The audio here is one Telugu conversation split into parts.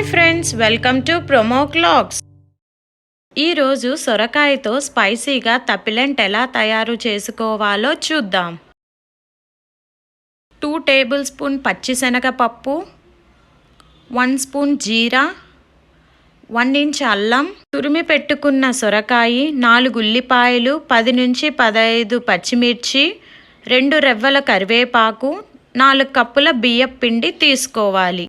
Hi friends, welcome to promo క్లాగ్స్. ఈరోజు సొరకాయతో స్పైసీగా తప్పిలెంట్ ఎలా తయారు చేసుకోవాలో చూద్దాం. 2 టేబుల్ స్పూన్ పచ్చిశనగపప్పు, 1 స్పూన్ జీరా, 1 ఇంచ్ అల్లం, తురిమి పెట్టుకున్న సొరకాయ, 4 ఉల్లిపాయలు, 10 నుంచి 15 పచ్చిమిర్చి, 2 రెవ్వల కరివేపాకు, 4 కప్పుల బియ్యపు పిండి తీసుకోవాలి.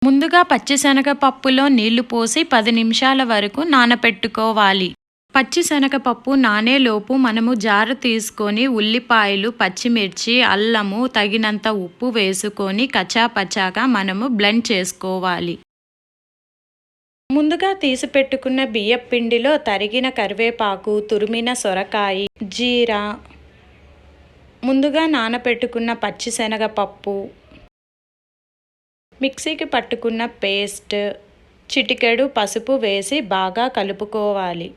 ముందుగా పచ్చిశనగపప్పులో నీళ్లు పోసి 10 నిమిషాల వరకు నానపెట్టుకోవాలి. పచ్చిశనగపప్పు నానేలోపు మనము జారు తీసుకొని ఉల్లిపాయలు, పచ్చిమిర్చి, అల్లము, తగినంత ఉప్పు వేసుకొని కచ్చాపచ్చాగా మనము బ్లెండ్ చేసుకోవాలి. ముందుగా తీసి పెట్టుకున్న బియ్యపు పిండిలో తరిగిన కరివేపాకు, తురిమిన సొరకాయ, జీరా, ముందుగా నానపెట్టుకున్న పచ్చిశనగపప్పు, మిక్సీకి పట్టుకున్న పేస్ట్, చిటికెడు పసుపు వేసి బాగా కలుపుకోవాలి.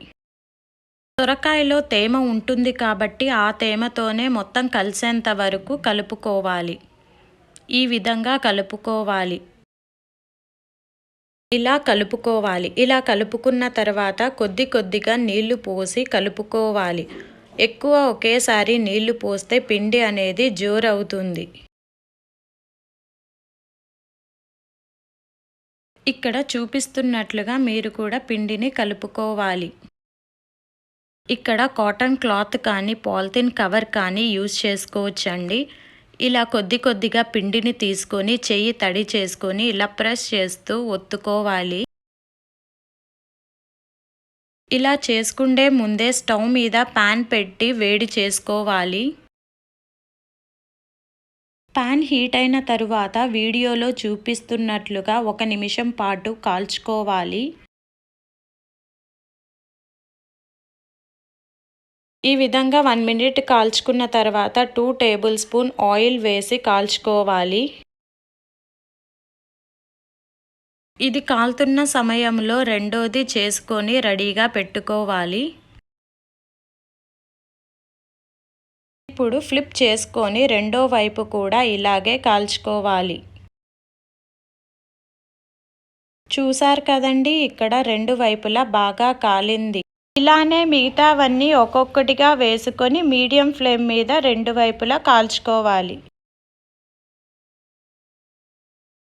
సొరకాయలో తేమ ఉంటుంది కాబట్టి ఆ తేమతోనే మొత్తం కలిసేంత వరకు కలుపుకోవాలి. ఈ విధంగా కలుపుకోవాలి. ఇలా కలుపుకున్న తర్వాత కొద్ది కొద్దిగా నీళ్లు పోసి కలుపుకోవాలి. ఎక్కువ ఒకేసారి నీళ్లు పోస్తే పిండి అనేది జోరవుతుంది. ఇక్కడ చూపిస్తున్నట్లుగా మీరు కూడా పిండిని కలుపుకోవాలి. ఇక్కడ కాటన్ క్లాత్ కానీ పాలిథిన్ కవర్ కానీ యూజ్ చేసుకోవచ్చండి. ఇలా కొద్ది కొద్దిగా పిండిని తీసుకొని చెయ్యి తడి చేసుకొని ఇలా ప్రెస్ చేస్తూ ఒత్తుకోవాలి. ఇలా చేసుకుండే ముందే స్టవ్ మీద పాన్ పెట్టి వేడి చేసుకోవాలి. పాన్ హీట్ అయిన తరువాత వీడియోలో చూపిస్తున్నట్లుగా 1 నిమిషం పాటు కాల్చుకోవాలి. ఈ విధంగా 1 మినిట్ కాల్చుకున్న తర్వాత 2 టేబుల్ స్పూన్ ఆయిల్ వేసి కాల్చుకోవాలి. ఇది కాలుతున్న సమయంలో రెండోది చేసుకొని రెడీగా పెట్టుకోవాలి. ఇప్పుడు ఫ్లిప్ చేసుకొని రెండో వైపు కూడా ఇలాగే కాల్చుకోవాలి. చూసారు కదండి, ఇక్కడ 2 వైపులా బాగా కాలింది. ఇలానే మిగతావన్నీ ఒక్కొక్కటిగా వేసుకొని మీడియం ఫ్లేమ్ మీద 2 వైపులా కాల్చుకోవాలి.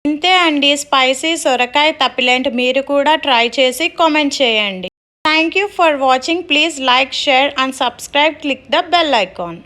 ఇంతే అండి, స్పైసీ సొరకాయ తప్పిలెంట్. మీరు కూడా ట్రై చేసి కామెంట్ చేయండి. Thank you for watching. Please like, share and subscribe. Click the bell icon.